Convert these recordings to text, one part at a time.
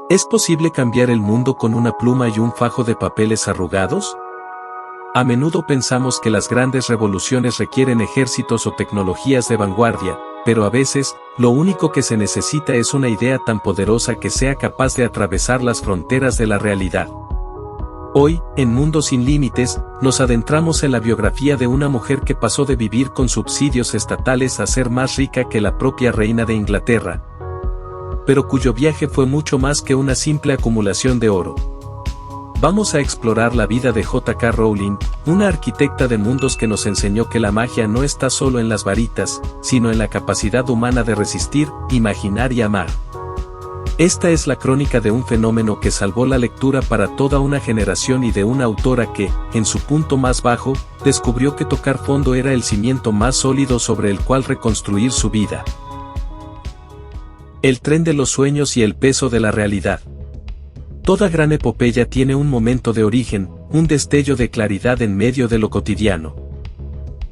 ¿Es posible cambiar el mundo con una pluma y un fajo de papeles arrugados? A menudo pensamos que las grandes revoluciones requieren ejércitos o tecnologías de vanguardia, pero a veces, lo único que se necesita es una idea tan poderosa que sea capaz de atravesar las fronteras de la realidad. Hoy, en Mundo sin Límites, nos adentramos en la biografía de una mujer que pasó de vivir con subsidios estatales a ser más rica que la propia reina de Inglaterra, pero cuyo viaje fue mucho más que una simple acumulación de oro. Vamos a explorar la vida de J.K. Rowling, una arquitecta de mundos que nos enseñó que la magia no está solo en las varitas, sino en la capacidad humana de resistir, imaginar y amar. Esta es la crónica de un fenómeno que salvó la lectura para toda una generación y de una autora que, en su punto más bajo, descubrió que tocar fondo era el cimiento más sólido sobre el cual reconstruir su vida. El tren de los sueños y el peso de la realidad. Toda gran epopeya tiene un momento de origen, un destello de claridad en medio de lo cotidiano.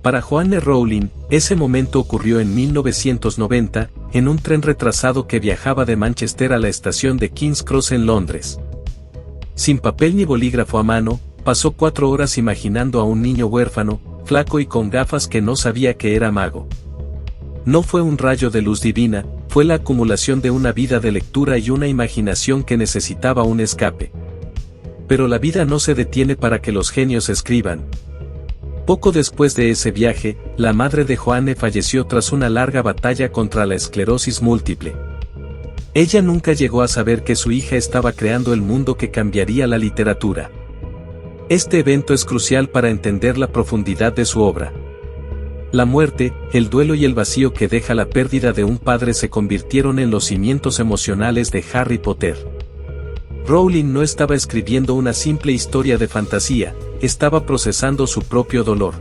Para Joanne Rowling, ese momento ocurrió en 1990, en un tren retrasado que viajaba de Manchester a la estación de King's Cross en Londres. Sin papel ni bolígrafo a mano, pasó 4 horas imaginando a un niño huérfano, flaco y con gafas que no sabía que era mago. No fue un rayo de luz divina, fue la acumulación de una vida de lectura y una imaginación que necesitaba un escape. Pero la vida no se detiene para que los genios escriban. Poco después de ese viaje, la madre de Joanne falleció tras una larga batalla contra la esclerosis múltiple. Ella nunca llegó a saber que su hija estaba creando el mundo que cambiaría la literatura. Este evento es crucial para entender la profundidad de su obra. La muerte, el duelo y el vacío que deja la pérdida de un padre se convirtieron en los cimientos emocionales de Harry Potter. Rowling no estaba escribiendo una simple historia de fantasía, estaba procesando su propio dolor.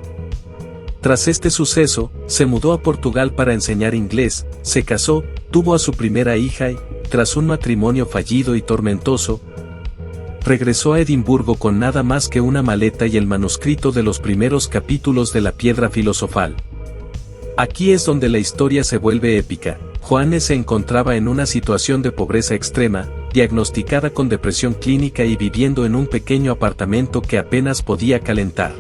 Tras este suceso, se mudó a Portugal para enseñar inglés, se casó, tuvo a su primera hija y, tras un matrimonio fallido y tormentoso, regresó a Edimburgo con nada más que una maleta y el manuscrito de los primeros capítulos de la Piedra Filosofal. Aquí es donde la historia se vuelve épica. Joanne se encontraba en una situación de pobreza extrema, diagnosticada con depresión clínica y viviendo en un pequeño apartamento que apenas podía calentar.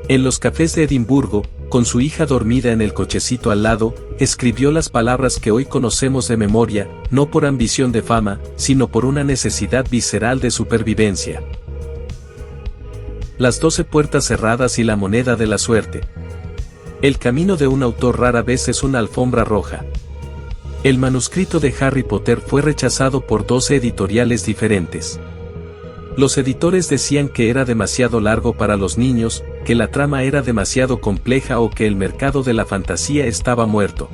En los cafés de Edimburgo, con su hija dormida en el cochecito al lado, escribió las palabras que hoy conocemos de memoria, no por ambición de fama, sino por una necesidad visceral de supervivencia. Las 12 puertas cerradas y la moneda de la suerte. El camino de un autor rara vez es una alfombra roja. El manuscrito de Harry Potter fue rechazado por 12 editoriales diferentes. Los editores decían que era demasiado largo para los niños, que la trama era demasiado compleja o que el mercado de la fantasía estaba muerto.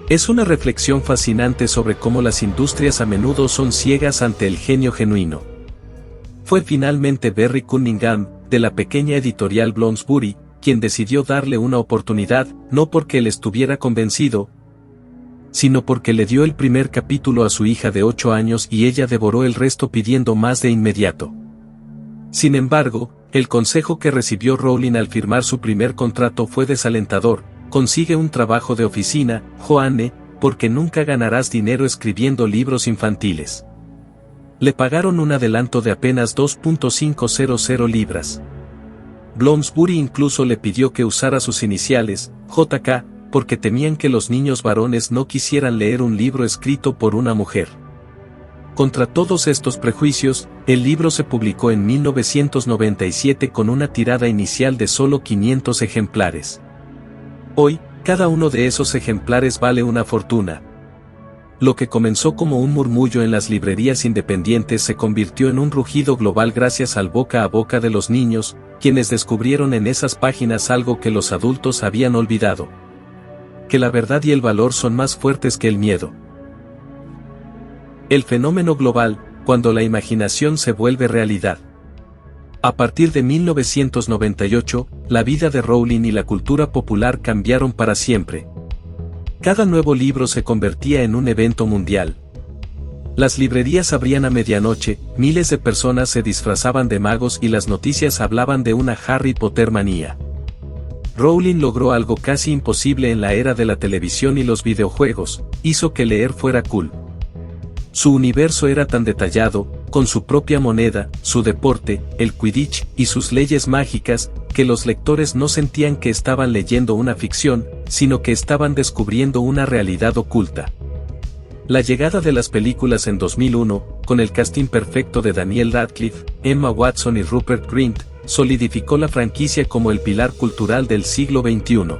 Es una reflexión fascinante sobre cómo las industrias a menudo son ciegas ante el genio genuino. Fue finalmente Barry Cunningham, de la pequeña editorial Bloomsbury, quien decidió darle una oportunidad, no porque él estuviera convencido, sino porque le dio el primer capítulo a su hija de 8 años y ella devoró el resto pidiendo más de inmediato. Sin embargo, el consejo que recibió Rowling al firmar su primer contrato fue desalentador: consigue un trabajo de oficina, Joanne, porque nunca ganarás dinero escribiendo libros infantiles. Le pagaron un adelanto de apenas 2.500 libras. Bloomsbury incluso le pidió que usara sus iniciales, JK, porque temían que los niños varones no quisieran leer un libro escrito por una mujer. Contra todos estos prejuicios, el libro se publicó en 1997 con una tirada inicial de solo 500 ejemplares. Hoy, cada uno de esos ejemplares vale una fortuna. Lo que comenzó como un murmullo en las librerías independientes se convirtió en un rugido global gracias al boca a boca de los niños, quienes descubrieron en esas páginas algo que los adultos habían olvidado: que la verdad y el valor son más fuertes que el miedo. El fenómeno global, cuando la imaginación se vuelve realidad. A partir de 1998, la vida de Rowling y la cultura popular cambiaron para siempre. Cada nuevo libro se convertía en un evento mundial. Las librerías abrían a medianoche, miles de personas se disfrazaban de magos y las noticias hablaban de una Harry Potter manía. Rowling logró algo casi imposible en la era de la televisión y los videojuegos: hizo que leer fuera cool. Su universo era tan detallado, con su propia moneda, su deporte, el Quidditch y sus leyes mágicas, que los lectores no sentían que estaban leyendo una ficción, sino que estaban descubriendo una realidad oculta. La llegada de las películas en 2001, con el casting perfecto de Daniel Radcliffe, Emma Watson y Rupert Grint, solidificó la franquicia como el pilar cultural del siglo XXI.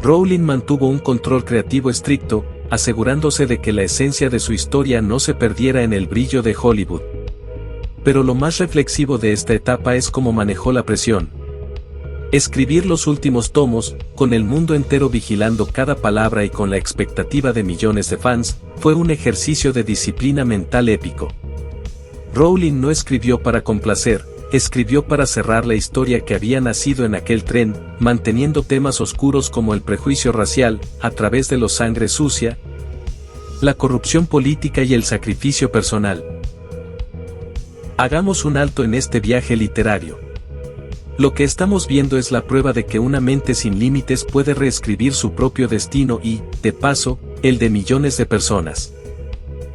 Rowling mantuvo un control creativo estricto, asegurándose de que la esencia de su historia no se perdiera en el brillo de Hollywood. Pero lo más reflexivo de esta etapa es cómo manejó la presión. Escribir los últimos tomos, con el mundo entero vigilando cada palabra y con la expectativa de millones de fans, fue un ejercicio de disciplina mental épico. Rowling no escribió para complacer, escribió para cerrar la historia que había nacido en aquel tren, manteniendo temas oscuros como el prejuicio racial, a través de la sangre sucia, la corrupción política y el sacrificio personal. Hagamos un alto en este viaje literario. Lo que estamos viendo es la prueba de que una mente sin límites puede reescribir su propio destino y, de paso, el de millones de personas.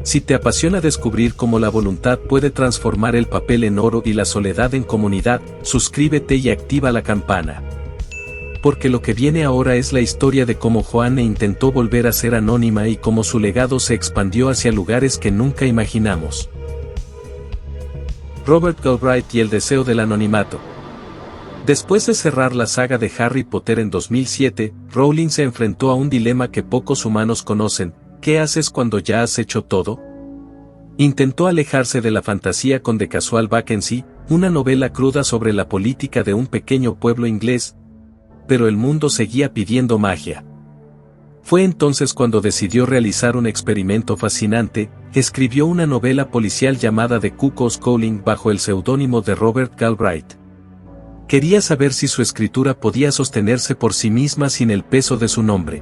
Si te apasiona descubrir cómo la voluntad puede transformar el papel en oro y la soledad en comunidad, suscríbete y activa la campana. Porque lo que viene ahora es la historia de cómo Joanne intentó volver a ser anónima y cómo su legado se expandió hacia lugares que nunca imaginamos. Robert Galbraith y el deseo del anonimato. Después de cerrar la saga de Harry Potter en 2007, Rowling se enfrentó a un dilema que pocos humanos conocen: ¿qué haces cuando ya has hecho todo? Intentó alejarse de la fantasía con The Casual Vacancy, una novela cruda sobre la política de un pequeño pueblo inglés, pero el mundo seguía pidiendo magia. Fue entonces cuando decidió realizar un experimento fascinante: escribió una novela policial llamada The Cuckoo's Calling bajo el seudónimo de Robert Galbraith. Quería saber si su escritura podía sostenerse por sí misma sin el peso de su nombre.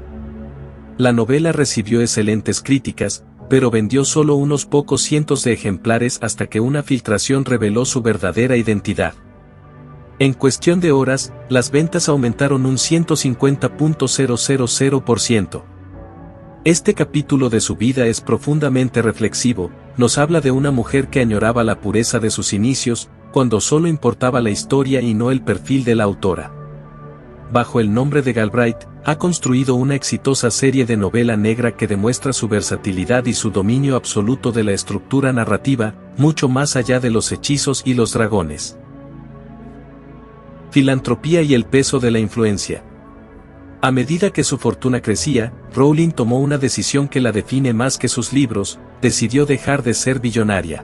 La novela recibió excelentes críticas, pero vendió solo unos pocos cientos de ejemplares hasta que una filtración reveló su verdadera identidad. En cuestión de horas, las ventas aumentaron un 150.000%. Este capítulo de su vida es profundamente reflexivo, nos habla de una mujer que añoraba la pureza de sus inicios, cuando solo importaba la historia y no el perfil de la autora. Bajo el nombre de Galbraith, ha construido una exitosa serie de novela negra que demuestra su versatilidad y su dominio absoluto de la estructura narrativa, mucho más allá de los hechizos y los dragones. Filantropía y el peso de la influencia. A medida que su fortuna crecía, Rowling tomó una decisión que la define más que sus libros: decidió dejar de ser billonaria.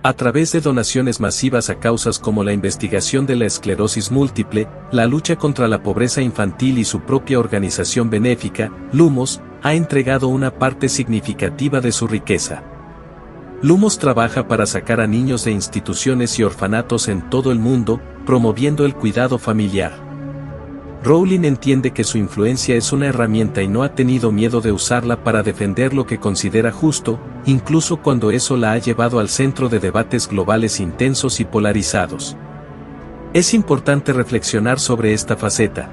A través de donaciones masivas a causas como la investigación de la esclerosis múltiple, la lucha contra la pobreza infantil y su propia organización benéfica, Lumos, ha entregado una parte significativa de su riqueza. Lumos trabaja para sacar a niños de instituciones y orfanatos en todo el mundo, promoviendo el cuidado familiar. Rowling entiende que su influencia es una herramienta y no ha tenido miedo de usarla para defender lo que considera justo, incluso cuando eso la ha llevado al centro de debates globales intensos y polarizados. Es importante reflexionar sobre esta faceta.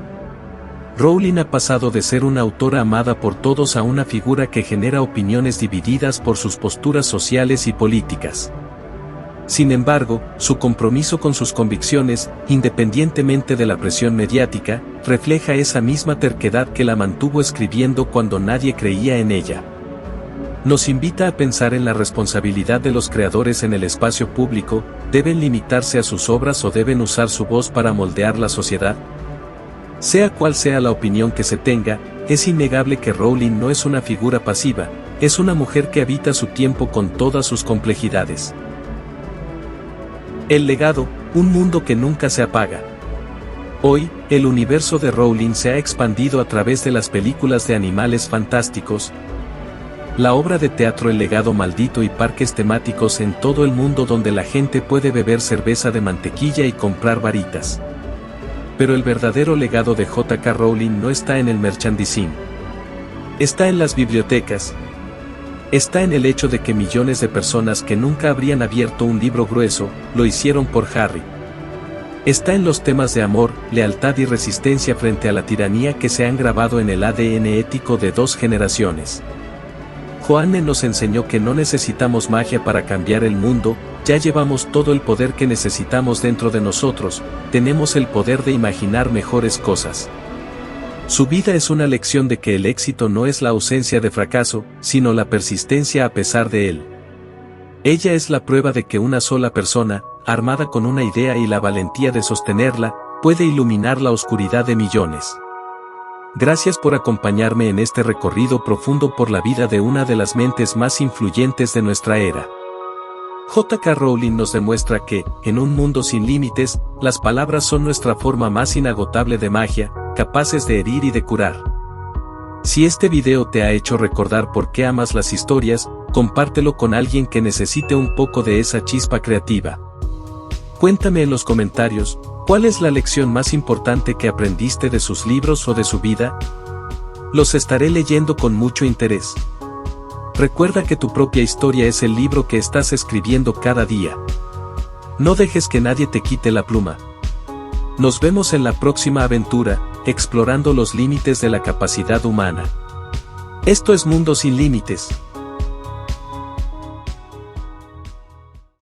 Rowling ha pasado de ser una autora amada por todos a una figura que genera opiniones divididas por sus posturas sociales y políticas. Sin embargo, su compromiso con sus convicciones, independientemente de la presión mediática, refleja esa misma terquedad que la mantuvo escribiendo cuando nadie creía en ella. Nos invita a pensar en la responsabilidad de los creadores en el espacio público: ¿deben limitarse a sus obras o deben usar su voz para moldear la sociedad? Sea cual sea la opinión que se tenga, es innegable que Rowling no es una figura pasiva, es una mujer que habita su tiempo con todas sus complejidades. El legado, un mundo que nunca se apaga. Hoy, el universo de Rowling se ha expandido a través de las películas de Animales Fantásticos, la obra de teatro El legado maldito y parques temáticos en todo el mundo donde la gente puede beber cerveza de mantequilla y comprar varitas. Pero el verdadero legado de J.K. Rowling no está en el merchandising. Está en las bibliotecas. Está en el hecho de que millones de personas que nunca habrían abierto un libro grueso, lo hicieron por Harry. Está en los temas de amor, lealtad y resistencia frente a la tiranía que se han grabado en el ADN ético de 2 generaciones. Joanne nos enseñó que no necesitamos magia para cambiar el mundo, ya llevamos todo el poder que necesitamos dentro de nosotros, tenemos el poder de imaginar mejores cosas. Su vida es una lección de que el éxito no es la ausencia de fracaso, sino la persistencia a pesar de él. Ella es la prueba de que una sola persona, armada con una idea y la valentía de sostenerla, puede iluminar la oscuridad de millones. Gracias por acompañarme en este recorrido profundo por la vida de una de las mentes más influyentes de nuestra era. J.K. Rowling nos demuestra que, en un mundo sin límites, las palabras son nuestra forma más inagotable de magia, capaces de herir y de curar. Si este video te ha hecho recordar por qué amas las historias, compártelo con alguien que necesite un poco de esa chispa creativa. Cuéntame en los comentarios, ¿cuál es la lección más importante que aprendiste de sus libros o de su vida? Los estaré leyendo con mucho interés. Recuerda que tu propia historia es el libro que estás escribiendo cada día. No dejes que nadie te quite la pluma. Nos vemos en la próxima aventura, explorando los límites de la capacidad humana. Esto es Mundo sin Límites.